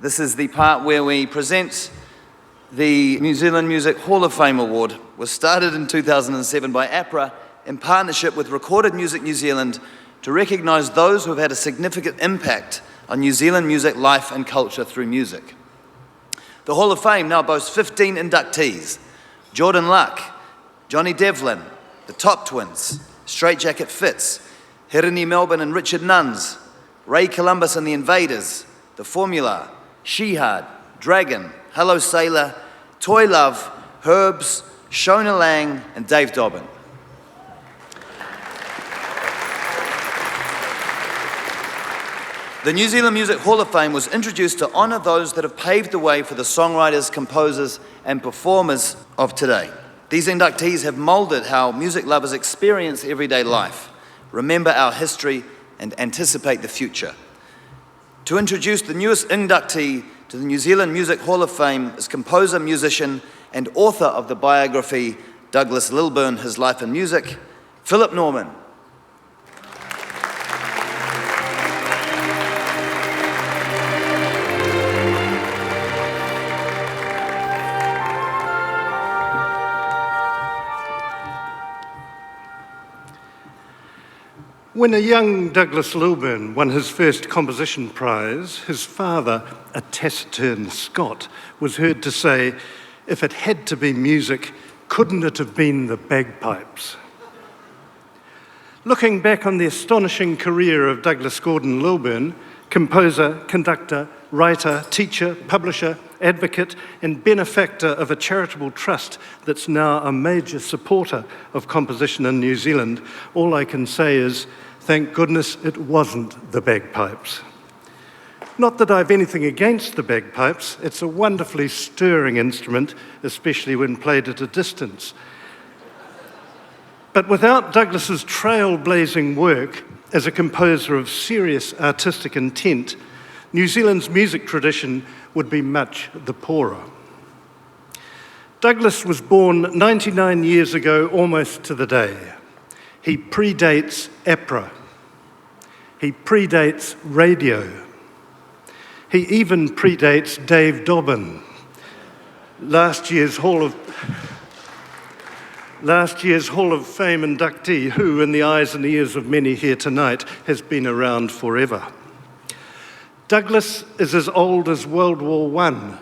This is the part where we present the New Zealand Music Hall of Fame Award. It was started in 2007 by APRA in partnership with Recorded Music New Zealand to recognise those who have had a significant impact on New Zealand music life and culture through music. The Hall of Fame now boasts 15 inductees: Jordan Luck, Johnny Devlin, the Top Twins, Straight Jacket Fitz, Hirini Melbourne and Richard Nuns, Ray Columbus and the Invaders, The Formula, Shihad, Dragon, Hello Sailor, Toy Love, Herbs, Shona Lang and Dave Dobbin. The New Zealand Music Hall of Fame was introduced to honour those that have paved the way for the songwriters, composers and performers of today. These inductees have moulded how music lovers experience everyday life, remember our history and anticipate the future. To introduce the newest inductee to the New Zealand Music Hall of Fame is composer, musician and author of the biography Douglas Lilburn, His Life and Music, Philip Norman. When a young Douglas Lilburn won his first composition prize, his father, a taciturn Scot, was heard to say, "If it had to be music, couldn't it have been the bagpipes?" Looking back on the astonishing career of Douglas Gordon Lilburn, composer, conductor, writer, teacher, publisher, advocate and benefactor of a charitable trust that's now a major supporter of composition in New Zealand, all I can say is, thank goodness it wasn't the bagpipes. Not that I've anything against the bagpipes, it's a wonderfully stirring instrument, especially when played at a distance. But without Douglas's trailblazing work as a composer of serious artistic intent, New Zealand's music tradition would be much the poorer. Douglas was born 99 years ago, almost to the day. He predates APRA. He predates radio. He even predates Dave Dobbin, last year's Hall of Fame inductee, who, in the eyes and ears of many here tonight, has been around forever. Douglas is as old as World War I,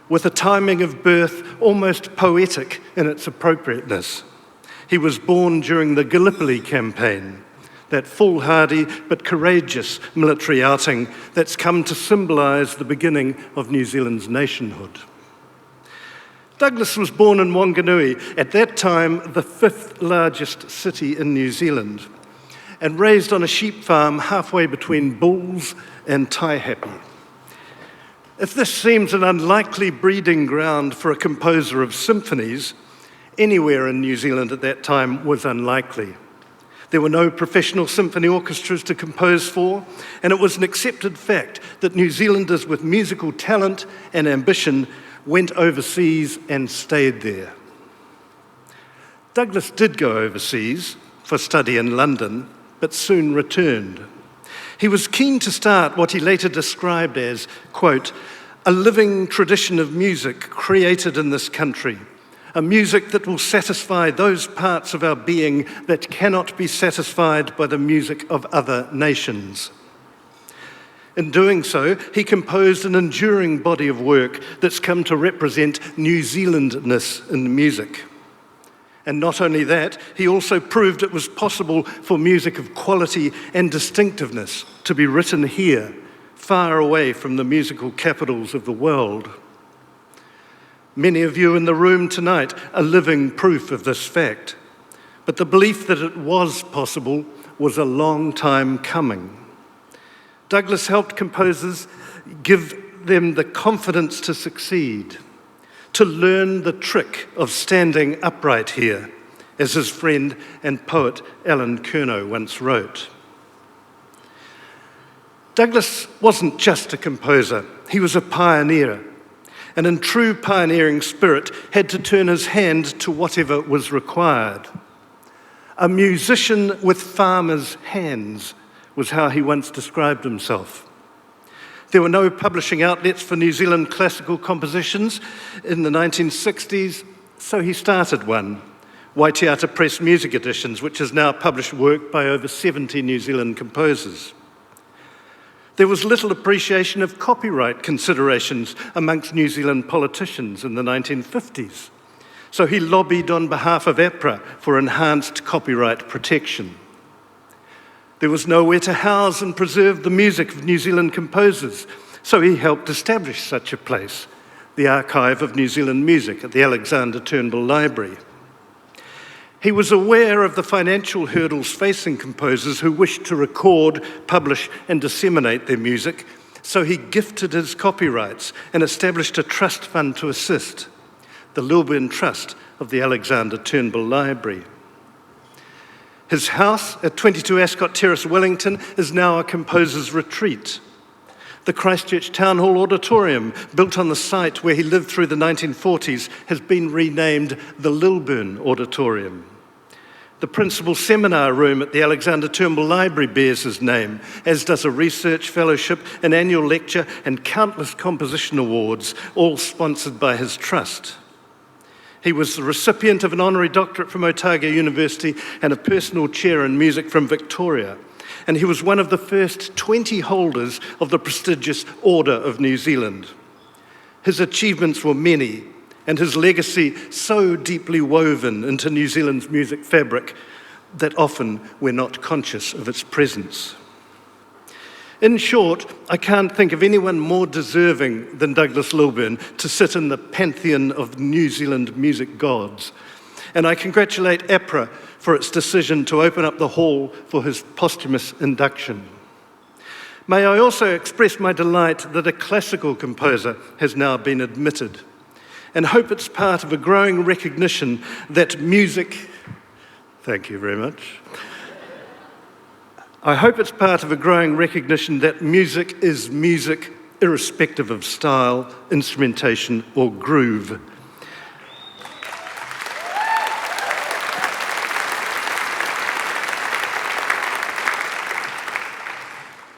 with a timing of birth almost poetic in its appropriateness. He was born during the Gallipoli campaign, that foolhardy but courageous military outing that's come to symbolise the beginning of New Zealand's nationhood. Douglas was born in Wanganui, at that time the 5th largest city in New Zealand, and raised on a sheep farm halfway between Bulls and Taihape. If this seems an unlikely breeding ground for a composer of symphonies, anywhere in New Zealand at that time was unlikely. There were no professional symphony orchestras to compose for, and it was an accepted fact that New Zealanders with musical talent and ambition went overseas and stayed there. Douglas did go overseas for study in London, but soon returned. He was keen to start what he later described as, quote, "a living tradition of music created in this country, a music that will satisfy those parts of our being that cannot be satisfied by the music of other nations." In doing so, he composed an enduring body of work that's come to represent New Zealandness in music. And not only that, he also proved it was possible for music of quality and distinctiveness to be written here, far away from the musical capitals of the world. Many of you in the room tonight are living proof of this fact, but the belief that it was possible was a long time coming. Douglas helped composers give them the confidence to succeed, to learn the trick of standing upright here, as his friend and poet Alan Curnow once wrote. Douglas wasn't just a composer, he was a pioneer, and in true pioneering spirit had to turn his hand to whatever was required. A musician with farmer's hands was how he once described himself. There were no publishing outlets for New Zealand classical compositions in the 1960s, so he started one, Waitiata Press Music Editions, which has now published work by over 70 New Zealand composers. There was little appreciation of copyright considerations amongst New Zealand politicians in the 1950s, so he lobbied on behalf of APRA for enhanced copyright protection. There was nowhere to house and preserve the music of New Zealand composers, so he helped establish such a place, the Archive of New Zealand Music at the Alexander Turnbull Library. He was aware of the financial hurdles facing composers who wished to record, publish, and disseminate their music, so he gifted his copyrights and established a trust fund to assist, the Lilburn Trust of the Alexander Turnbull Library. His house at 22 Ascot Terrace, Wellington, is now a composer's retreat. The Christchurch Town Hall Auditorium, built on the site where he lived through the 1940s, has been renamed the Lilburn Auditorium. The principal seminar room at the Alexander Turnbull Library bears his name, as does a research fellowship, an annual lecture, and countless composition awards, all sponsored by his trust. He was the recipient of an honorary doctorate from Otago University and a personal chair in music from Victoria. And he was one of the first 20 holders of the prestigious Order of New Zealand. His achievements were many, and his legacy so deeply woven into New Zealand's music fabric that often we're not conscious of its presence. In short, I can't think of anyone more deserving than Douglas Lilburn to sit in the pantheon of New Zealand music gods. And I congratulate APRA for its decision to open up the hall for his posthumous induction. May I also express my delight that a classical composer has now been admitted, and hope it's part of a growing recognition that music... Thank you very much. I hope it's part of a growing recognition that music is music, irrespective of style, instrumentation, or groove.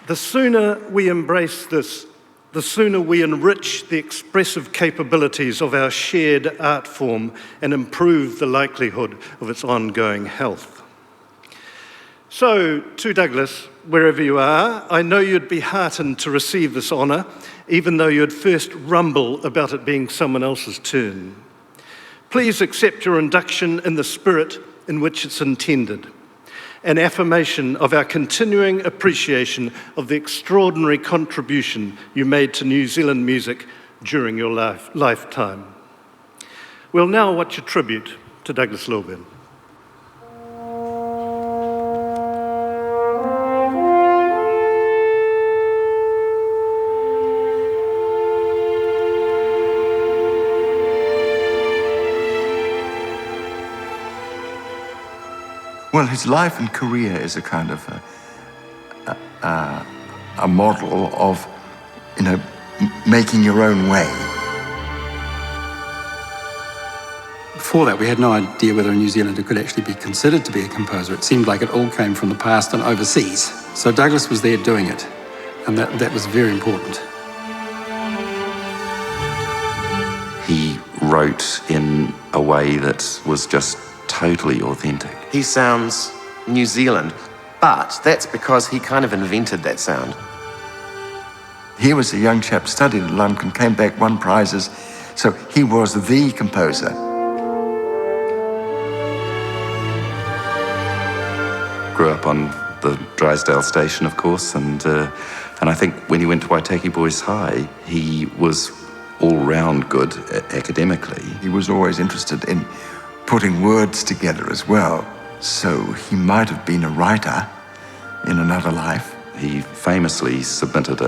The sooner we embrace this, the sooner we enrich the expressive capabilities of our shared art form and improve the likelihood of its ongoing health. So, to Douglas, wherever you are, I know you'd be heartened to receive this honour, even though you'd first rumble about it being someone else's turn. Please accept your induction in the spirit in which it's intended, an affirmation of our continuing appreciation of the extraordinary contribution you made to New Zealand music during your lifetime. We'll now watch a tribute to Douglas Lilburn. Well, his life and career is a kind of a model of, making your own way. Before that, we had no idea whether a New Zealander could actually be considered to be a composer. It seemed like it all came from the past and overseas. So Douglas was there doing it, and that was very important. He wrote in a way that was just totally authentic. He sounds New Zealand, but that's because he kind of invented that sound. He was a young chap, studied in London, came back, won prizes, so he was the composer. Grew up on the Drysdale station, of course, and I think when he went to Waitaki Boys High, he was all round good academically. He was always interested in putting words together as well, so he might have been a writer in another life. He famously submitted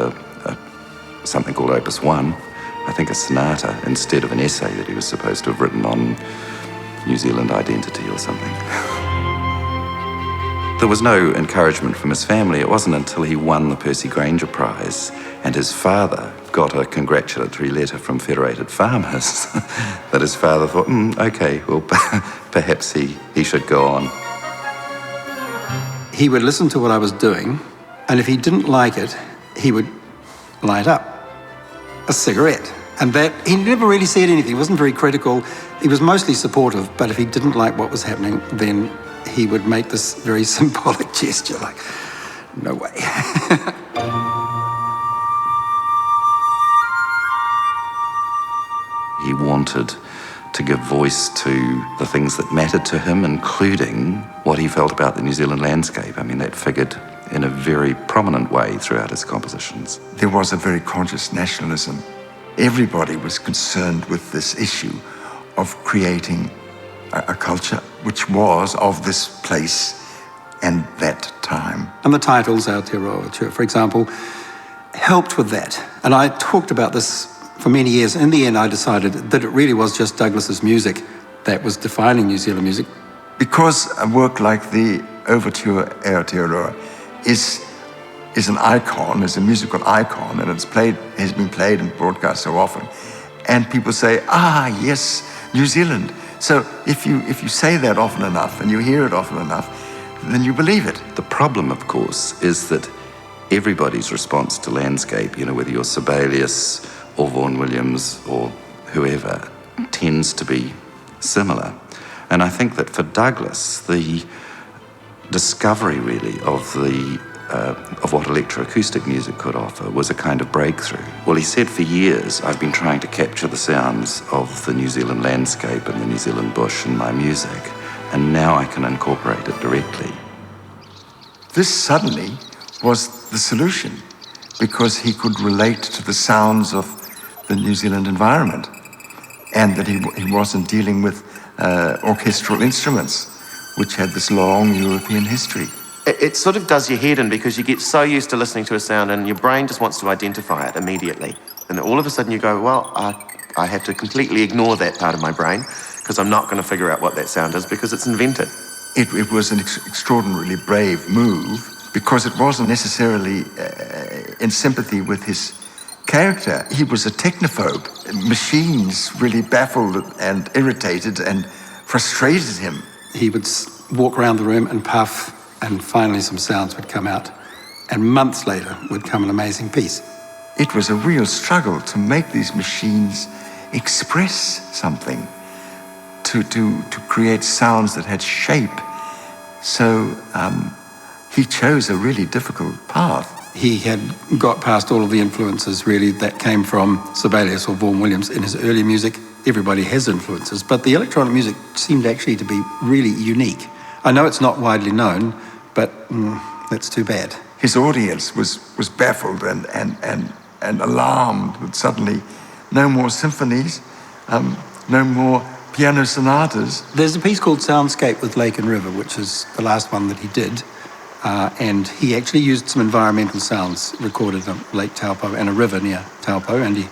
something called Opus 1, I think a sonata, instead of an essay that he was supposed to have written on New Zealand identity or something. There was no encouragement from his family. It wasn't until he won the Percy Grainger Prize and his father got a congratulatory letter from Federated Farmers that his father thought, okay, well, perhaps he should go on. He would listen to what I was doing, and if he didn't like it, he would light up? A cigarette. And that, he never really said anything. He wasn't very critical. He was mostly supportive, but if he didn't like what was happening, then he would make this very symbolic gesture, like, no way. He wanted to give voice to the things that mattered to him, including what he felt about the New Zealand landscape. I mean, that figured in a very prominent way throughout his compositions. There was a very conscious nationalism. Everybody was concerned with this issue of creating a culture which was of this place and that time. And the titles, Aotearoa, for example, helped with that. And I talked about this for many years. In the end, I decided that it really was just Douglas's music that was defining New Zealand music. Because a work like the Overture Aotearoa is an icon, is a musical icon, and has been played and broadcast so often. And people say, yes, New Zealand. So if you say that often enough and you hear it often enough, then you believe it. The problem, of course, is that everybody's response to landscape, whether you're Sibelius or Vaughan Williams or whoever, tends to be similar. And I think that for Douglas, the discovery really of what electroacoustic music could offer was a kind of breakthrough. Well, he said for years, I've been trying to capture the sounds of the New Zealand landscape and the New Zealand bush in my music, and now I can incorporate it directly. This suddenly was the solution, because he could relate to the sounds of the New Zealand environment, and that he wasn't dealing with orchestral instruments, which had this long European history. It sort of does your head in, because you get so used to listening to a sound and your brain just wants to identify it immediately. And all of a sudden you go, well, I have to completely ignore that part of my brain because I'm not going to figure out what that sound is because it's invented. It was an extraordinarily brave move, because it wasn't necessarily in sympathy with his character. He was a technophobe. Machines really baffled and irritated and frustrated him. He would walk around the room and puff, and finally some sounds would come out. And months later would come an amazing piece. It was a real struggle to make these machines express something, to create sounds that had shape. So he chose a really difficult path. He had got past all of the influences, really, that came from Sibelius or Vaughan Williams in his early music. Everybody has influences, but the electronic music seemed actually to be really unique. I know it's not widely known, but that's too bad. His audience was baffled and alarmed that suddenly no more symphonies, no more piano sonatas. There's a piece called Soundscape with Lake and River, which is the last one that he did. And he actually used some environmental sounds recorded on Lake Taupo and a river near Taupo, and he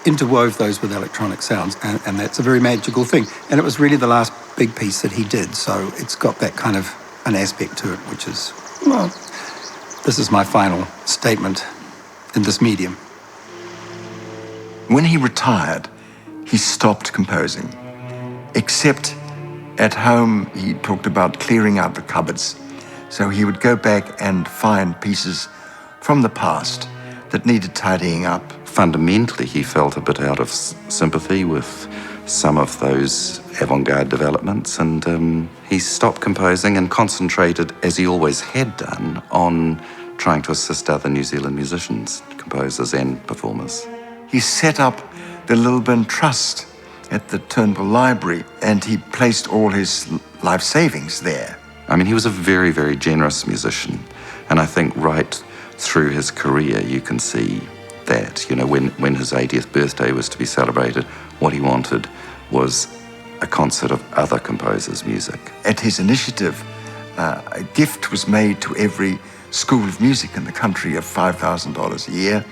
interwove those with electronic sounds, and that's a very magical thing. And it was really the last big piece that he did, so it's got that kind of an aspect to it, which is, well, this is my final statement in this medium. When he retired, he stopped composing, except at home he talked about clearing out the cupboards. So he would go back and find pieces from the past that needed tidying up. Fundamentally, he felt a bit out of sympathy with some of those avant-garde developments, and he stopped composing and concentrated, as he always had done, on trying to assist other New Zealand musicians, composers and performers. He set up the Lilburn Trust at the Turnbull Library, and he placed all his life savings there. I mean, he was a very, very generous musician, and I think right through his career you can see that, when his 80th birthday was to be celebrated, what he wanted was a concert of other composers' music. At his initiative, a gift was made to every school of music in the country of $5,000 a year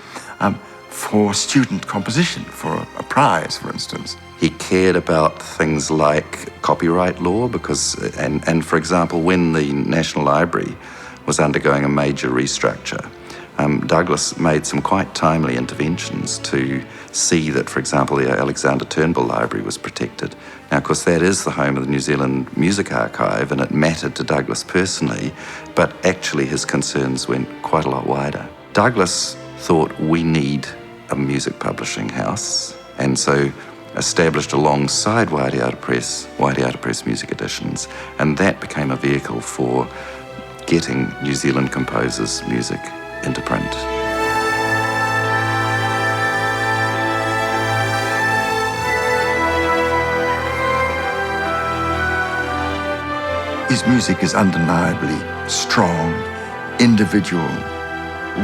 for student composition, for a prize, for instance. He cared about things like copyright law because, and for example, when the National Library was undergoing a major restructure, Douglas made some quite timely interventions to see that, for example, the Alexander Turnbull Library was protected. Now, of course, that is the home of the New Zealand Music Archive, and it mattered to Douglas personally, but actually his concerns went quite a lot wider. Douglas thought we need a music publishing house, and so established alongside Waireata Press Music Editions, and that became a vehicle for getting New Zealand composers' music into print. His music is undeniably strong, individual,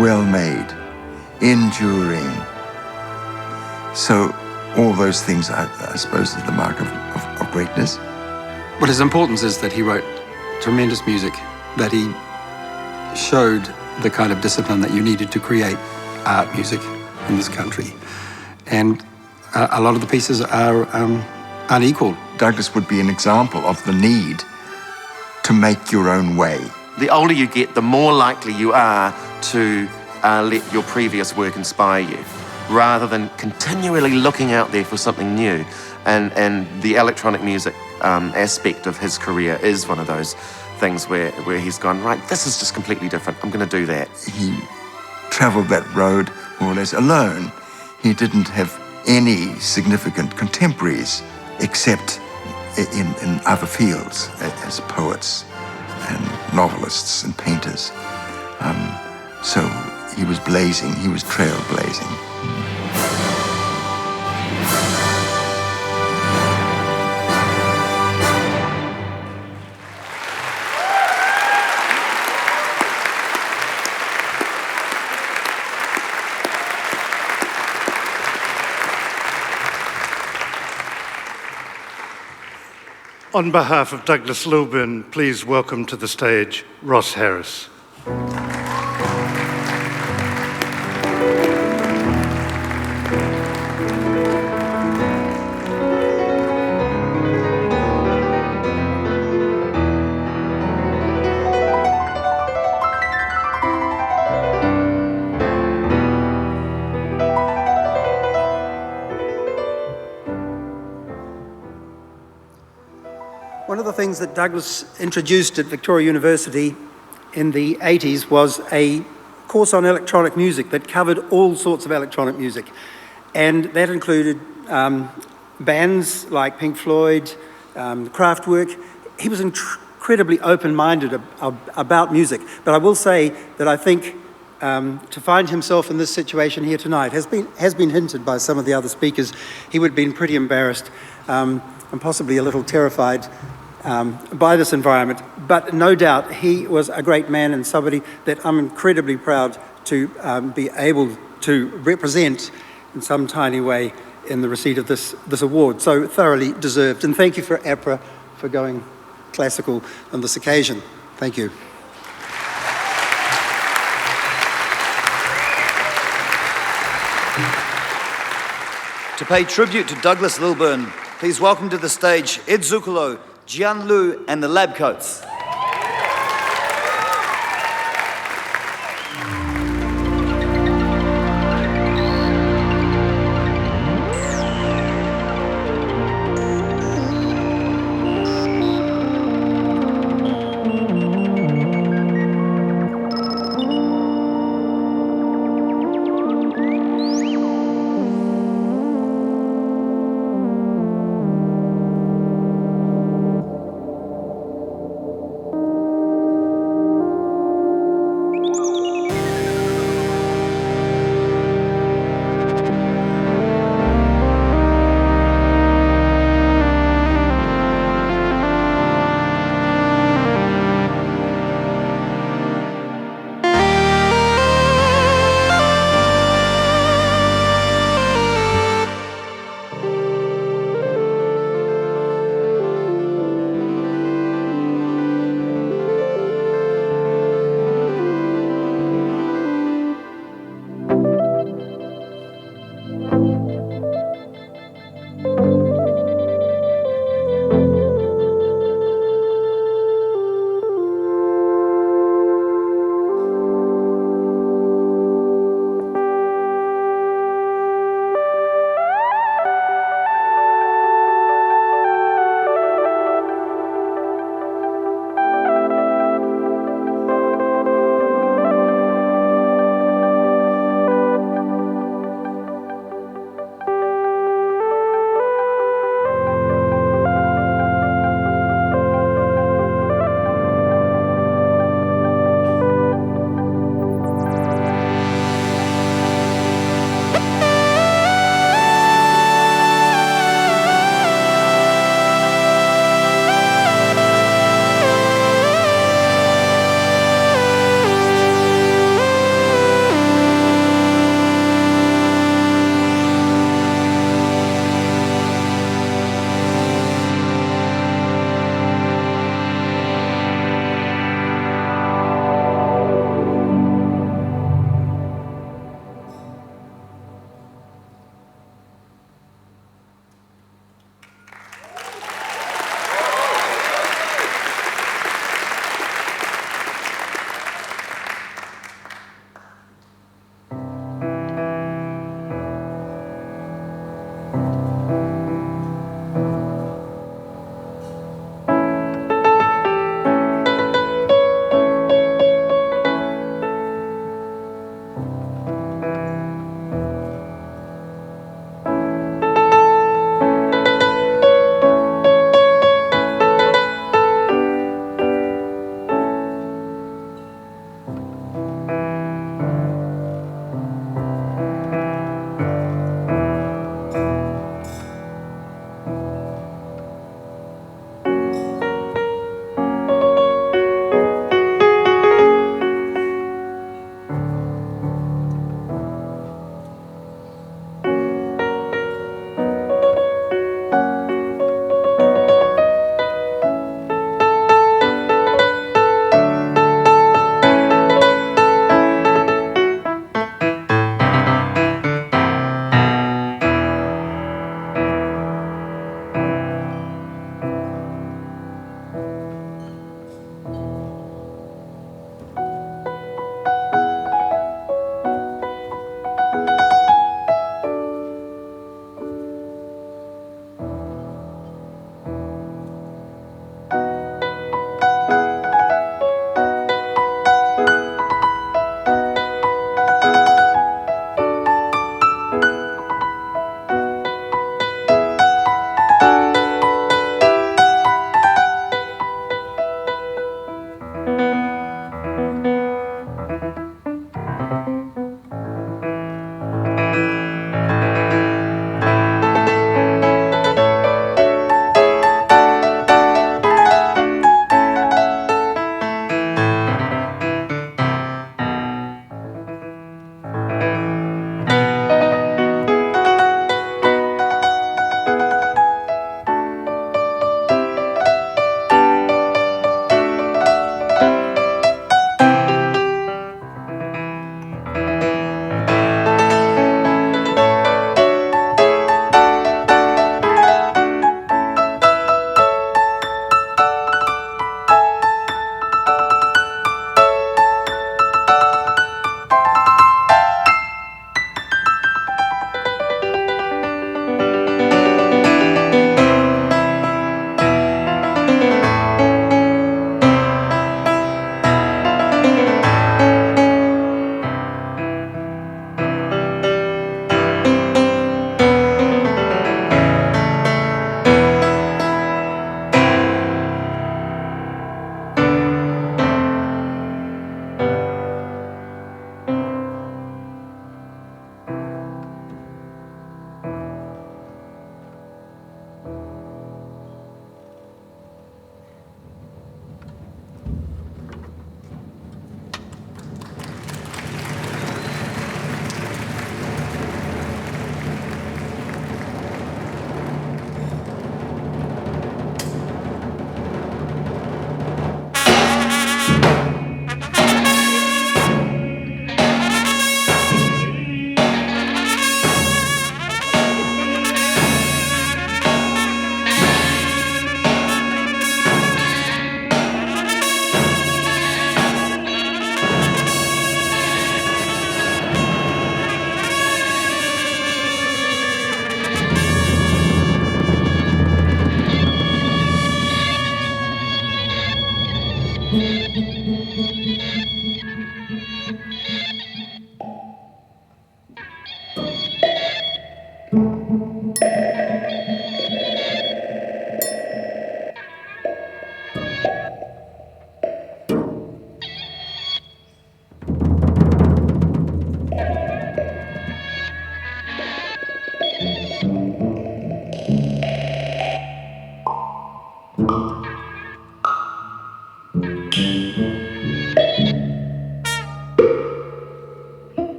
well-made, enduring. So all those things, I suppose, are the mark of greatness. But his importance is that he wrote tremendous music, that he showed the kind of discipline that you needed to create art music in this country. And a lot of the pieces are unequal. Douglas would be an example of the need to make your own way. The older you get, the more likely you are to let your previous work inspire you, rather than continually looking out there for something new. And the electronic music aspect of his career is one of those things where he's gone, right, this is just completely different, I'm going to do that. He traveled that road more or less alone. He didn't have any significant contemporaries except in other fields as poets and novelists and painters. So he was blazing, he was trailblazing. On behalf of Douglas Lilburn, please welcome to the stage Ross Harris. One of the things that Douglas introduced at Victoria University in the 80s was a course on electronic music that covered all sorts of electronic music. And that included bands like Pink Floyd, Kraftwerk. He was incredibly open-minded about music. But I will say that I think to find himself in this situation here tonight has been hinted by some of the other speakers. He would have been pretty embarrassed and possibly a little terrified by this environment, but no doubt he was a great man and somebody that I'm incredibly proud to be able to represent in some tiny way in the receipt of this award, so thoroughly deserved. And thank you for APRA for going classical on this occasion. Thank you. To pay tribute to Douglas Lilburn, please welcome to the stage Ed Zucolo, Jian Lu, and the Labcoats.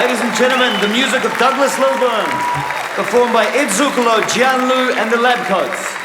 Ladies and gentlemen, the music of Douglas Lilburn, performed by Ed Zuccolo, Jian Lu, and the Labcoats.